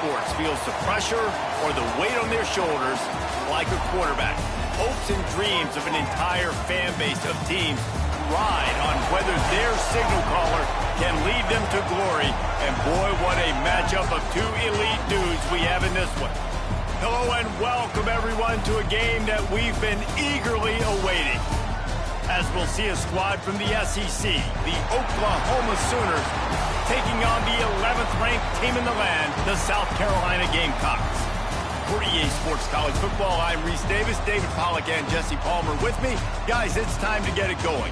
sports feels the pressure or the weight on their shoulders like a quarterback. Hopes and dreams of an entire fan base of teams ride on whether their signal caller can lead them to glory. And boy, what a matchup of two elite dudes we have in this one. Hello and welcome everyone to a game that we've been eagerly awaiting. As we'll see a squad from the SEC, the Oklahoma Sooners, taking on the 11th ranked team in the land, the South Carolina Gamecocks. For EA Sports College Football, I'm Reese Davis, David Pollack, and Jesse Palmer with me. Guys, it's time to get it going.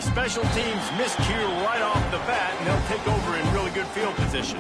Special teams miscue right off the bat, and they'll take over in really good field position.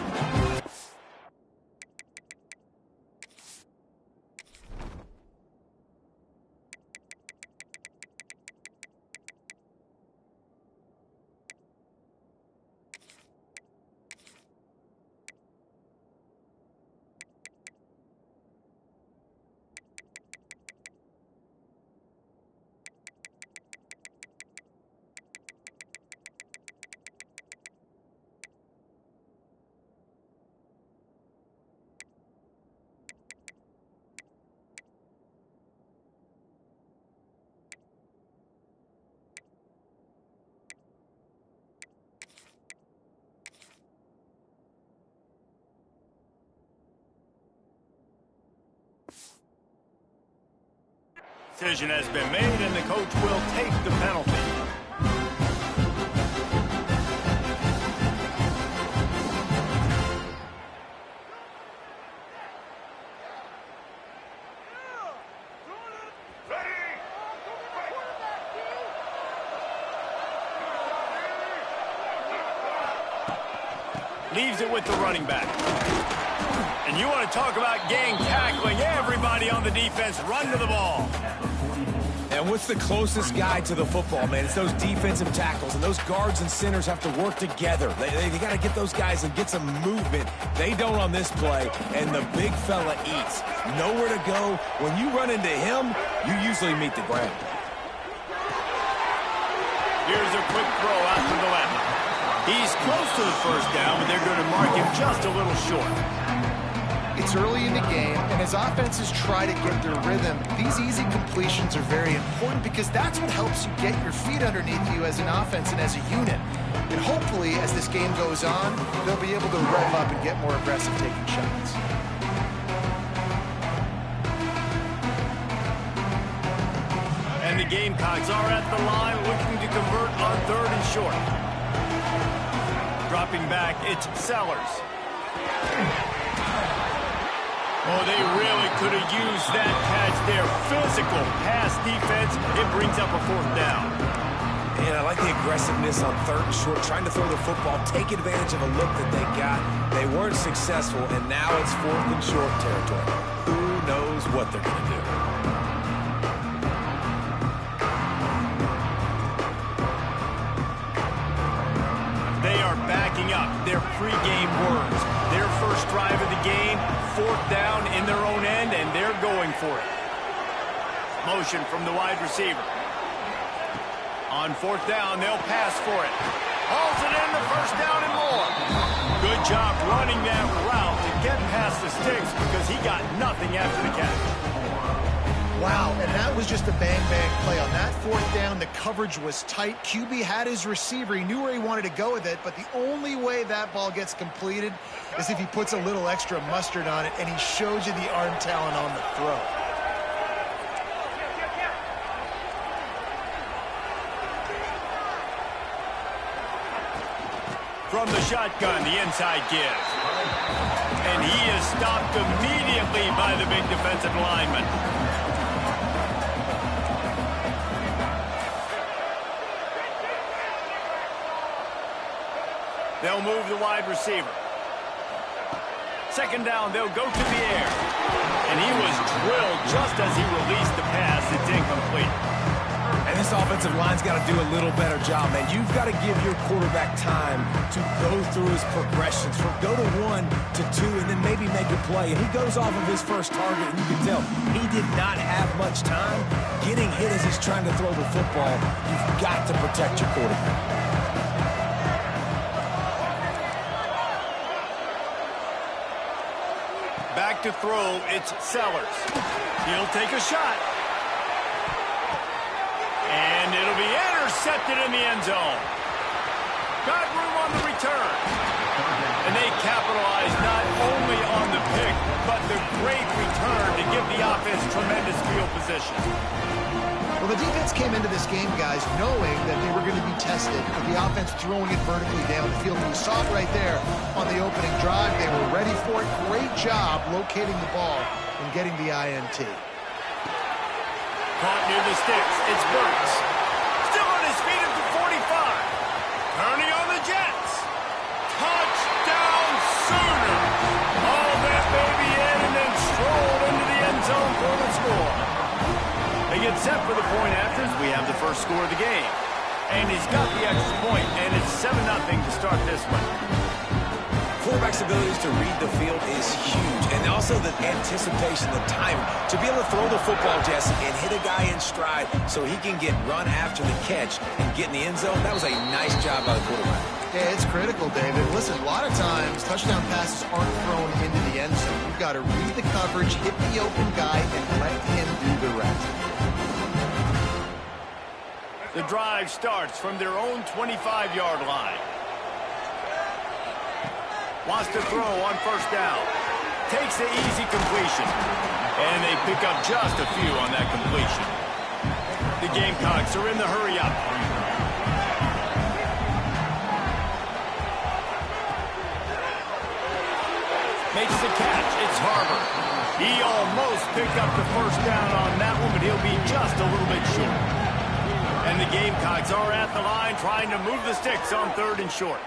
Decision has been made, and the coach will take the penalty. Leaves it with the running back. And you want to talk about gang tackling. Everybody on the defense run to the ball. And what's the closest guy to the football, man? It's those defensive tackles, and those guards and centers have to work together. They got to get those guys and get some movement. They don't on this play, and the big fella eats. Nowhere to go. When you run into him, you usually meet the ground. Here's a quick throw out to the left. He's close to the first down, but they're going to mark him just a little short. It's early in the game, and as offenses try to get their rhythm, these easy completions are very important because that's what helps you get your feet underneath you as an offense and as a unit. And hopefully, as this game goes on, they'll be able to rev up and get more aggressive taking shots. And the Gamecocks are at the line looking to convert on 3rd and short. Dropping back, it's Sellers. Oh, they really could have used that catch there. Physical pass defense. It brings up a 4th down. And I like the aggressiveness on 3rd and short, trying to throw the football, take advantage of a look that they got. They weren't successful, and now it's 4th and short territory. Who knows what they're going to do? They are backing up their pregame words. Their first drive of the game, 4th down in their own end, and they're going for it. Motion from the wide receiver. On 4th down, they'll pass for it. Hauls it in, the first down and more. Good job running that route to get past the sticks because he got nothing after the catch. Wow, and that was just a bang-bang play. On that 4th down, the coverage was tight. QB had his receiver. He knew where he wanted to go with it, but the only way that ball gets completed is if he puts a little extra mustard on it, and he shows you the arm talent on the throw. From the shotgun, the inside give. And he is stopped immediately by the big defensive lineman. They'll move the wide receiver. Second down, they'll go to the air. And he was drilled just as he released the pass. It's incomplete. And this offensive line's got to do a little better job, man. You've got to give your quarterback time to go through his progressions from go to 1 to 2 and then maybe make a play. And he goes off of his first target, and you can tell he did not have much time getting hit as he's trying to throw the football. You've got to protect your quarterback. Back to throw, it's Sellers. He'll take a shot. And it'll be intercepted in the end zone. Got room on the return. And they capitalize not only on the pick, but the great return to give the offense tremendous field position. Well, the defense came into this game, guys, knowing that they were going to be tested with the offense throwing it vertically down the field. And you saw it right there on the opening drive. They were ready for it. Great job locating the ball and getting the INT. Caught near the sticks. It's Burks. Still on his feet at the 45. Turning on the Jets. Touchdown Sooners. All that baby in and then strolled into the end zone for the score. They get set for the point afters. We have the first score of the game. And he's got the extra point, and it's 7-0 to start this one. Quarterback's abilities to read the field is huge, and also the anticipation, the timing. To be able to throw the football, Jesse, and hit a guy in stride so he can get run after the catch and get in the end zone, that was a nice job by the quarterback. Yeah, it's critical, David. Listen, a lot of times, touchdown passes aren't thrown into the end zone. You've got to read the coverage, hit the open guy, and let him do the rest. The drive starts from their own 25-yard line. Wants to throw on first down. Takes the easy completion. And they pick up just a few on that completion. The Gamecocks are in the hurry-up. Makes the catch. It's Harbor. He almost picked up the first down on that one, but he'll be just a little bit short. And the Gamecocks are at the line trying to move the sticks on 3rd and short.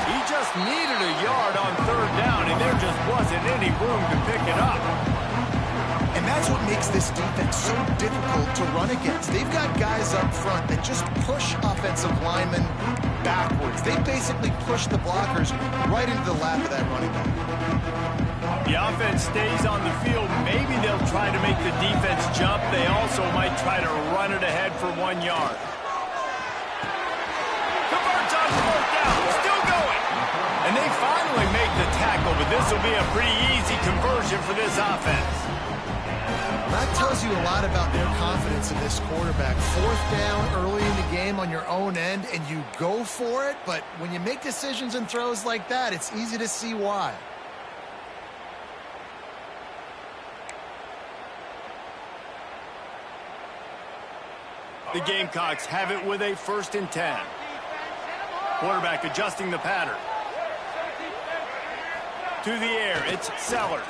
He just needed a yard on 3rd down, and there just wasn't any room to pick it up. And that's what makes this defense so difficult to run against. They've got guys up front that just push offensive linemen backwards. They basically push the blockers right into the lap of that running back. The offense stays on the field. Maybe they'll try to make the defense jump. They also might try to run it ahead for 1 yard. Converts on 4th down. Still going. And they finally make the tackle, but this will be a pretty easy conversion for this offense. That tells you a lot about their confidence in this quarterback. 4th down early in the game on your own end, and you go for it. But when you make decisions and throws like that, it's easy to see why. The Gamecocks have it with a 1st and 10. Quarterback adjusting the pattern. To the air, it's Sellers.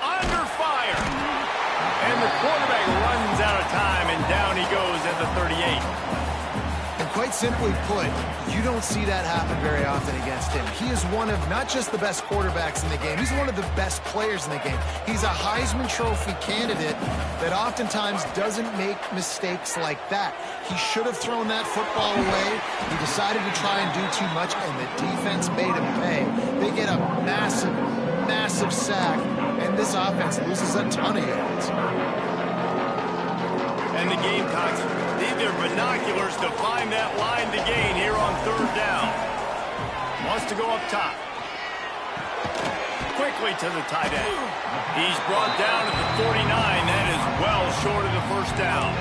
Under fire. And the quarterback runs out of time, and down he goes at the 38. And quite simply put, you don't see that happen very often against him. He is one of not just the best quarterbacks in the game, he's one of the best players in the game. He's a Heisman Trophy candidate that oftentimes doesn't make mistakes like that. He should have thrown that football away. He decided to try and do too much, and the defense made him pay. They get a massive, massive sack, and this offense loses a ton of yards. And the Gamecocks need their binoculars to find that line to gain here on 3rd down. Wants to go up top. Quickly to the tight end. He's brought down at the 49. That is well short of the 1st down.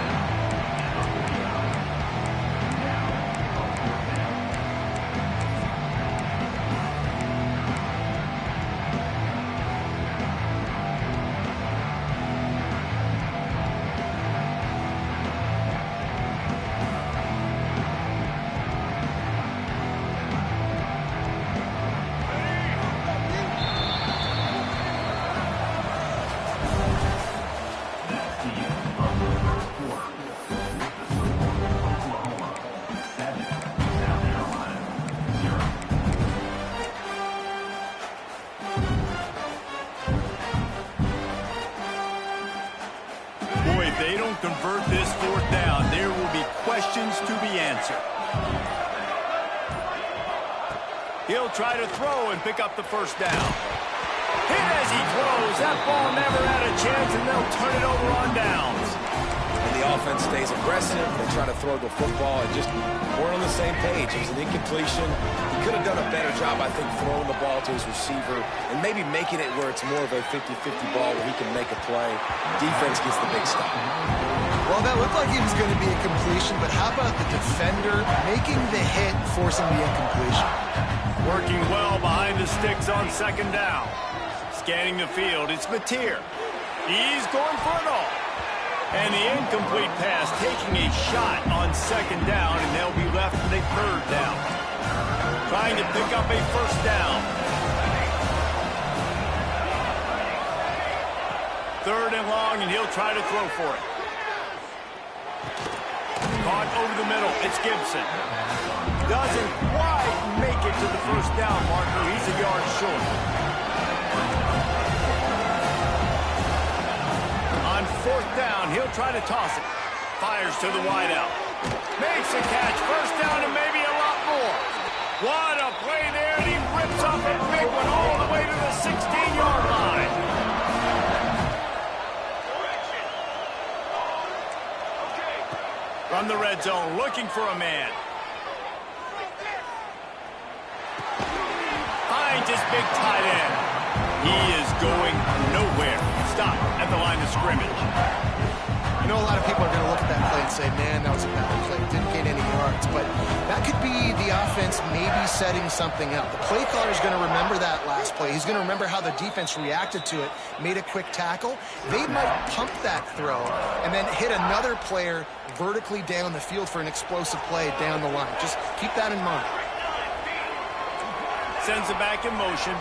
questions to be answered. He'll try to throw and pick up the first down. Hit as he throws. That ball never had a chance, and they'll turn it over on downs. And the offense stays aggressive. They try to throw the football and just weren't on the same page. It was an incompletion. He could have done a better job, I think, throwing the ball to his receiver and maybe making it where it's more of a 50-50 ball where he can make a play. Defense gets the big stop. Well, that looked like it was going to be a completion, but how about the defender making the hit, forcing the incompletion? Working well behind the sticks on second down. Scanning the field, it's Mateer. He's going for it all. And the incomplete pass taking a shot on second down, and they'll be left with a third down. Trying to pick up a first down. Third and long, and he'll try to throw for it. Caught over the middle, it's Gibson. Doesn't quite make it to the first down marker. He's a yard short. On fourth down, he'll try to toss it. Fires to the wideout. Makes a catch. First down and maybe a lot more. What a play there, and he rips off a big one all the way to the 16-yard line. From the red zone, looking for a man. Finds his big tight end. He is going nowhere. Stop at the line of scrimmage. I know a lot of people are going to look at that play and say, man, that was a bad play. Didn't gain any yards. But that could be the offense maybe setting something up. The play caller is going to remember that last play. He's going to remember how the defense reacted to it, made a quick tackle. They might pump that throw and then hit another player vertically down the field for an explosive play down the line. Just keep that in mind. Sends it back in motion.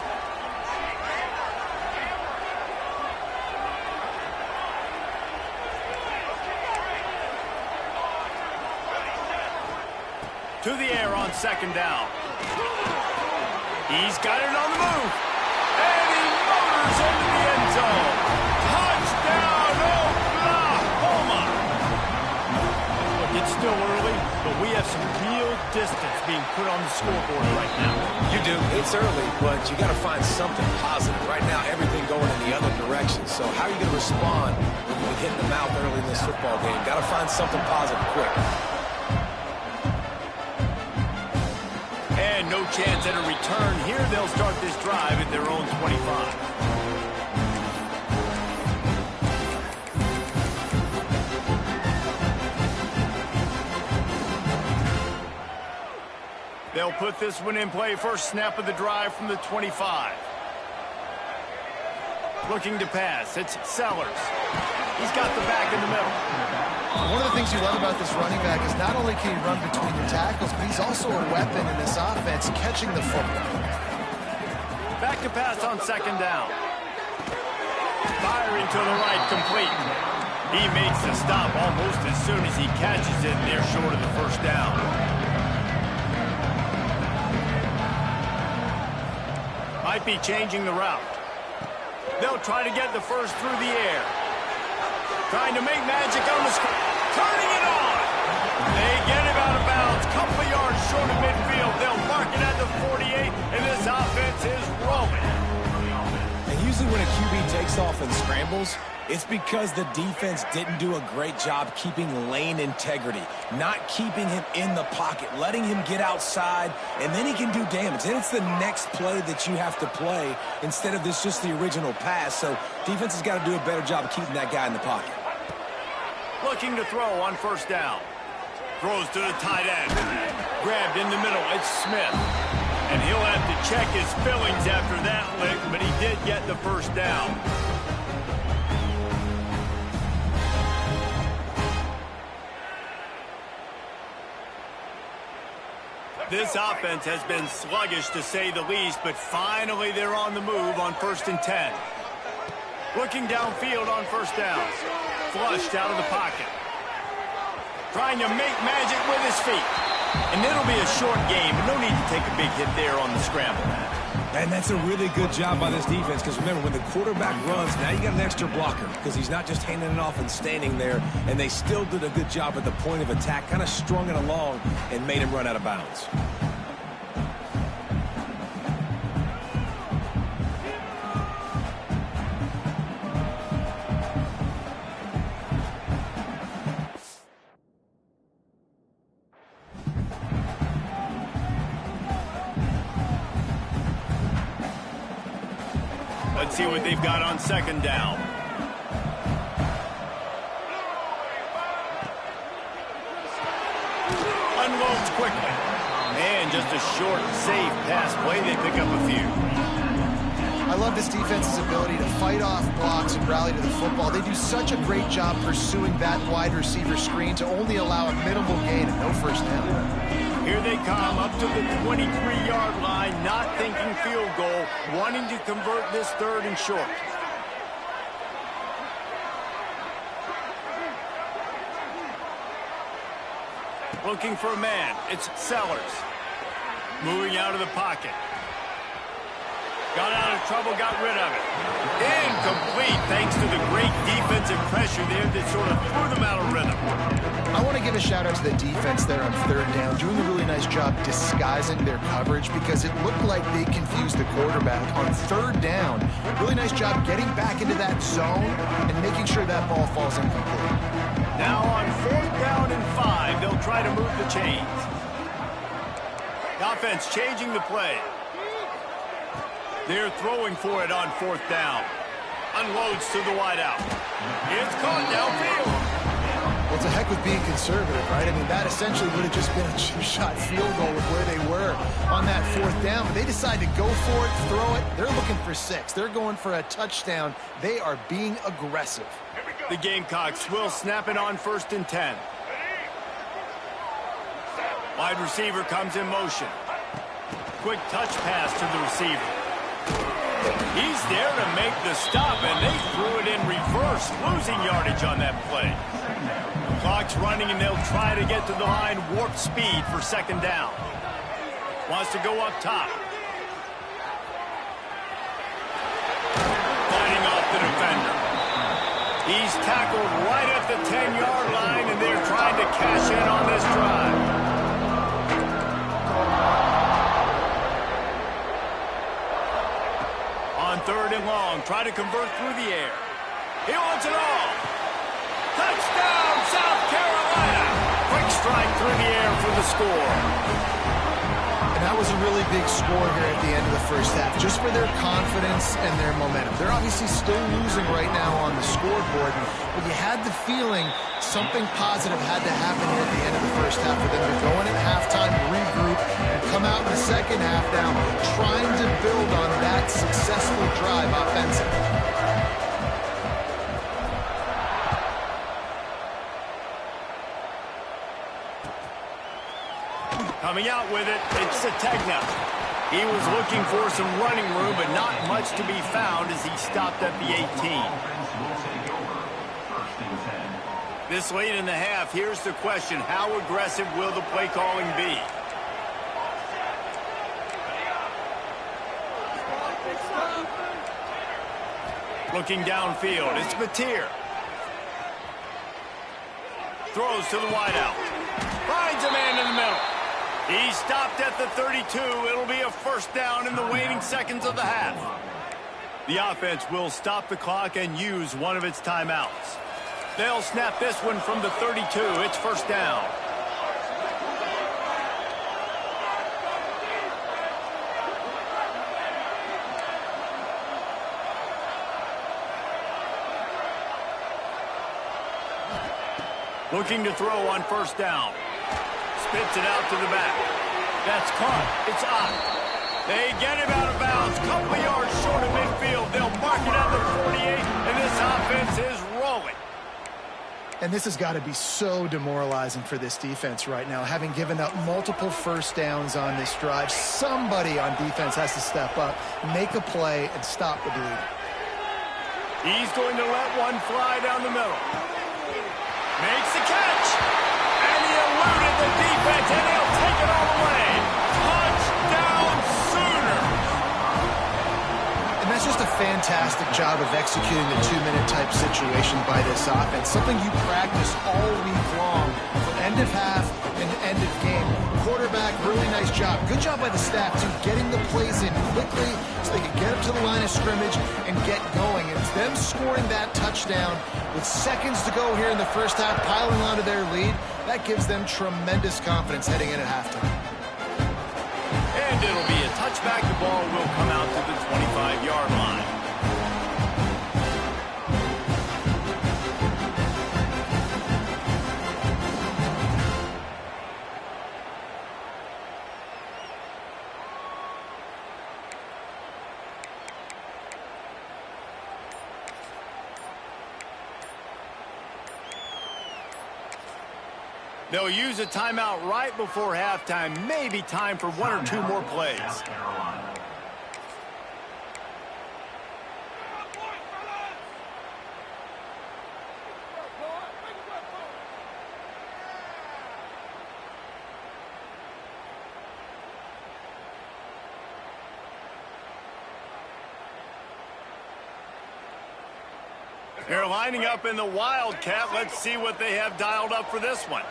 To the air on second down. He's got it on the move. And he motors into the end zone. Touchdown, Oklahoma! Look, it's still early, but we have some real distance being put on the scoreboard right now. You do. It's early, but you got to find something positive. Right now, everything going in the other direction. So how are you going to respond when you get hit in the mouth early in this football game? Got to find something positive quick. And no chance at a return here. They'll start this drive at their own 25. They'll put this one in play. First snap of the drive from the 25. Looking to pass. It's Sellers. He's got the back in the middle. One of the things you love about this running back is not only can he run between the tackles, but he's also a weapon in this offense, catching the football. Back to pass on second down. Firing to the right, complete. He makes the stop almost as soon as he catches it, and they're short of the first down. Might be changing the route. They'll try to get the first through the air. Trying to make magic on the screen. Turning it on. They get him out of bounds. Couple of yards short of midfield. They'll mark it at the 48, and this offense is rolling. And usually when a QB takes off and scrambles, it's because the defense didn't do a great job keeping lane integrity, not keeping him in the pocket, letting him get outside, and then he can do damage. Then it's the next play that you have to play instead of this just the original pass. So defense has got to do a better job of keeping that guy in the pocket. Looking to throw on first down. Throws to the tight end. Grabbed in the middle. It's Smith. And he'll have to check his fillings after that lick, but he did get the first down. This offense has been sluggish, to say the least, but finally they're on the move on 1st and 10. Looking downfield on first down. Flushed out of the pocket. Trying to make magic with his feet. And it'll be a short game, but no need to take a big hit there on the scramble. And that's a really good job by this defense because, remember, when the quarterback runs, now you got an extra blocker because he's not just handing it off and standing there, and they still did a good job at the point of attack, kind of strung it along and made him run out of bounds. Let's see what they've got on second down. Unloads quickly. And just a short, safe pass play. They pick up a few. I love this defense's ability to fight off blocks and rally to the football. They do such a great job pursuing that wide receiver screen to only allow a minimal gain and no first down. Here they come up to the 23-yard line, not thinking field goal, wanting to convert this third and short. Looking for a man. It's Sellers. Moving out of the pocket. Got out of trouble, got rid of it. Incomplete, thanks to the great defensive pressure there that sort of threw them out of rhythm. I want to give a shout out to the defense there on third down, doing a really nice job disguising their coverage because it looked like they confused the quarterback on third down. Really nice job getting back into that zone and making sure that ball falls incomplete. Now on fourth down and 5, they'll try to move the chains. The offense changing the play. They're throwing for it on fourth down. Unloads to the wideout. It's caught downfield. Well, it's a heck of being conservative, right? I mean, that essentially would have just been a chip-shot field goal with where they were on that fourth down. But they decide to go for it, throw it. They're looking for 6. They're going for a touchdown. They are being aggressive. The Gamecocks will snap it on first and 10. Wide receiver comes in motion. Quick touch pass to the receiver. He's there to make the stop, and they threw it in reverse, losing yardage on that play. The clock's running, and they'll try to get to the line, warp speed for second down. Wants to go up top. Fighting off the defender. He's tackled right at the 10-yard line, and they're trying to cash in on this drive. On third and long, try to convert through the air. He wants it all. Touchdown, South Carolina. Quick strike through the air for the score. And that was a really big score here at the end of the first half, just for their confidence and their momentum. They're obviously still losing right now on the scoreboard, but you had the feeling something positive had to happen here at the end of the first half for them to go in at halftime, regroup, and come out in the second half now trying to build on that successful drive offensively. Coming out with it, it's Sategna. He was looking for some running room, but not much to be found as he stopped at the 18. This late in the half, here's the question. How aggressive will the play calling be? Looking downfield, it's Mateer. Throws to the wideout. Finds a man in the middle. He stopped at the 32. It'll be a first down in the waning seconds of the half. The offense will stop the clock and use one of its timeouts. They'll snap this one from the 32. It's first down. Looking to throw on first down. Spits it out to the back. That's caught. It's out. They get him out of bounds. Couple of yards short of midfield. They'll mark it at the 48, and this offense is rolling. And this has got to be so demoralizing for this defense right now, having given up multiple first downs on this drive. Somebody on defense has to step up, make a play, and stop the bleeding. He's going to let one fly down the middle. Makes the catch. And he eluded the defense, and he'll take it all the way. Touchdown, Sooners. fantastic job of executing the 2-minute type situation by this offense. Something you practice all week long for end of half and end of game. Quarterback, really nice job. Good job by the staff, too, getting the plays in quickly so they can get up to the line of scrimmage and get going. And it's them scoring that touchdown with seconds to go here in the first half, piling onto their lead. That gives them tremendous confidence heading in at halftime. And it'll be a touchback. The ball will come out to the 25-yard line. They'll use a timeout right before halftime. Maybe time for one or two more plays. They're lining up in the Wildcat. Let's see what they have dialed up for this one.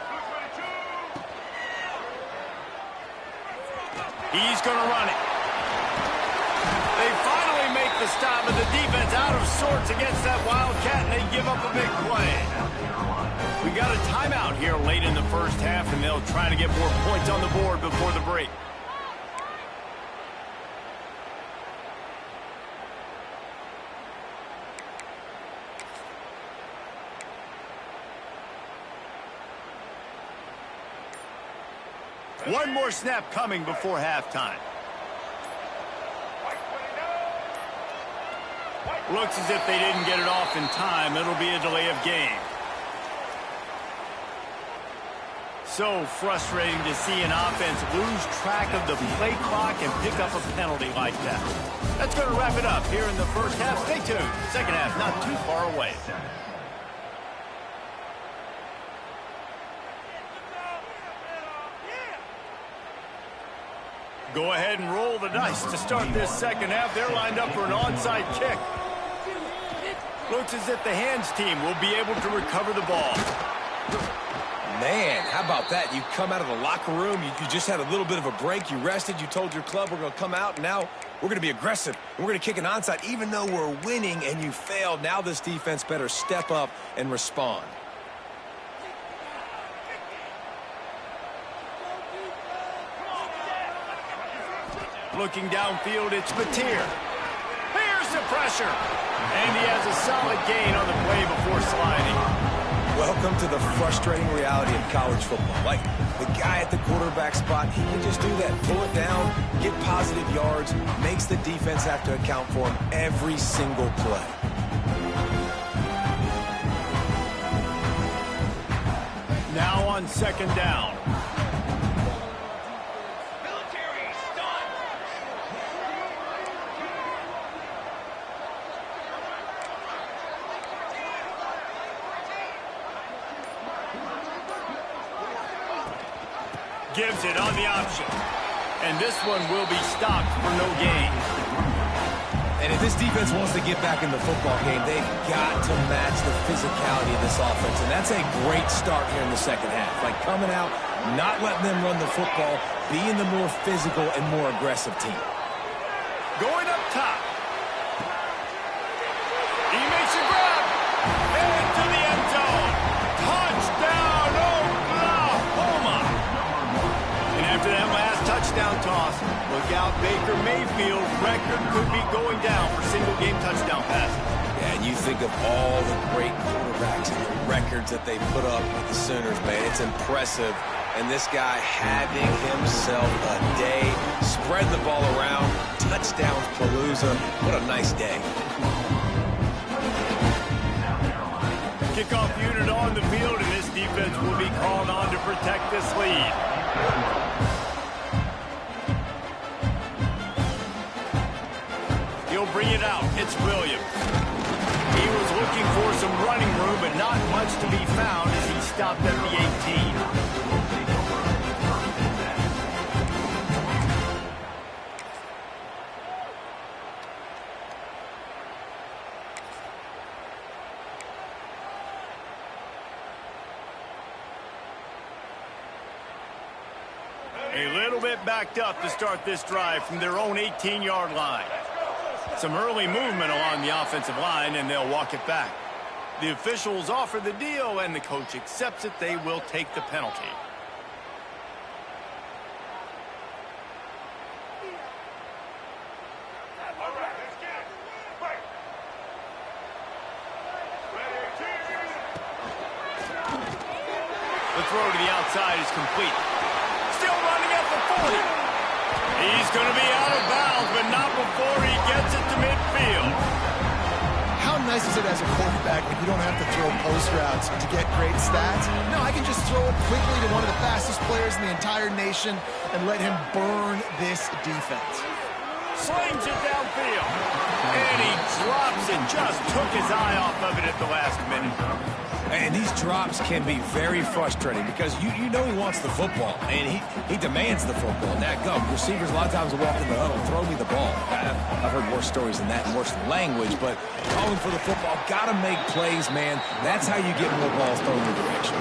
He's going to run it. They finally make the stop, and the defense out of sorts against that Wildcat, and they give up a big play. We got a timeout here late in the first half, and they'll try to get more points on the board before the break. One more snap coming before halftime. Looks as if they didn't get it off in time. It'll be a delay of game. So frustrating to see an offense lose track of the play clock and pick up a penalty like that. That's going to wrap it up here in the first half. Stay tuned. Second half not too far away. Go ahead and roll the dice to start this second half. They're lined up for an onside kick. Looks as if the hands team will be able to recover the ball. Man, how about that? You come out of the locker room, you just had a little bit of a break, you rested, you told your club we're going to come out, and now we're going to be aggressive. And we're going to kick an onside even though we're winning and you failed. Now this defense better step up and respond. Looking downfield, it's Mateer. Here's the pressure. And he has a solid gain on the play before sliding. Welcome to the frustrating reality of college football. Like, the guy at the quarterback spot, he can just do that. Pull it down, get positive yards, makes the defense have to account for him every single play. Now on second down. Gives it on the option. And this one will be stopped for no gain. And if this defense wants to get back in the football game, they've got to match the physicality of this offense. And that's a great start here in the second half. Like coming out, not letting them run the football, being the more physical and more aggressive team. Going up top. He makes a grab. Into the end zone. Touchdown, Oklahoma. And after that last touchdown toss, look out, Baker Mayfield's record could be going down for single-game touchdown passes. Yeah, and you think of all the great quarterbacks and the records that they put up with the Sooners, man. It's impressive. And this guy having himself a day, spread the ball around, touchdowns Palooza. What a nice day. Kickoff unit on the field, and this defense will be called on to protect this lead. He'll bring it out. It's Williams. He was looking for some running room, but not much to be found as he stopped at the 18. little bit backed up to start this drive from their own 18-yard line. Some early movement along the offensive line, and they'll walk it back. The officials offer the deal, and the coach accepts it. They will take the penalty. The throw to the outside is complete. Still running at the 40. He's going to be out of bounds, but not before he gets it to midfield. How nice is it as a quarterback when you don't have to throw post routes to get great stats? No, I can just throw it quickly to one of the fastest players in the entire nation and let him burn this defense. Slings it downfield. And he drops it. Just took his eye off of it at the last minute. And these drops can be very frustrating because you know he wants the football, and he demands the football. Now, go. Receivers a lot of times will walk in the huddle, throw me the ball. I've heard worse stories than that and worse language, but calling for the football, got to make plays, man. That's how you get more balls thrown in your direction.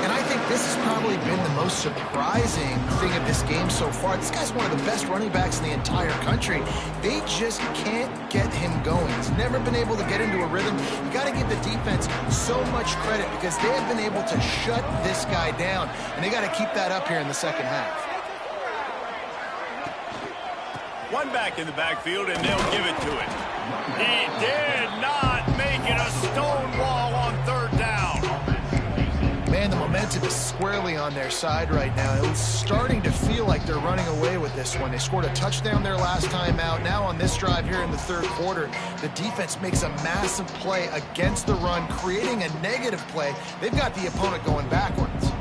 And I think this has probably been the most surprising thing of this game so far. This guy's one of the best running backs in the entire country. They just can't get him going. He's never been able to get into a rhythm. You got to give the defense so much credit because they have been able to shut this guy down, and they got to keep that up here in the second half. One back in the backfield, and they'll give it to him. He did not make it a stone wall on third down. Man, the momentum is squarely on their side right now. It's starting to feel like they're running away with this one. They scored a touchdown their last time out. Now on this drive here in the third quarter, the defense makes a massive play against the run, creating a negative play. They've got the opponent going backwards.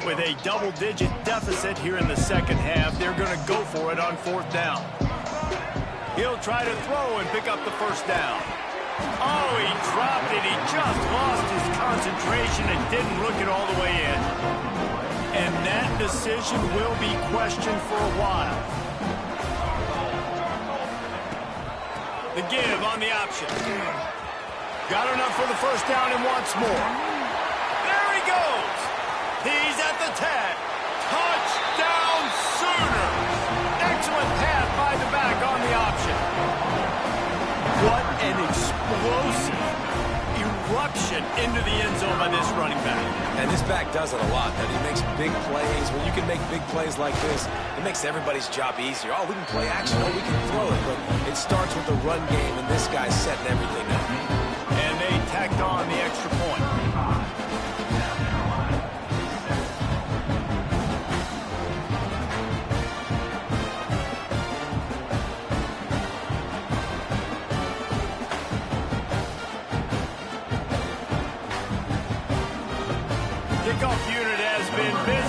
With a double-digit deficit here in the second half, they're going to go for it on fourth down. He'll try to throw and pick up the first down. Oh, he dropped it. He just lost his concentration and didn't look it all the way in. And that decision will be questioned for a while. The give on the option. Got enough for the first down and wants more. There he goes. He's at the 10. Touchdown Sooners. Excellent pass by the back on the option. What an explosive eruption into the end zone by this running back. And this back does it a lot. That he makes big plays. When you can make big plays like this, it makes everybody's job easier. Oh, we can play action. Oh, we can throw it. But it starts with the run game, and this guy's setting everything up. And they tacked on the extra point. Kickoff unit has been busy.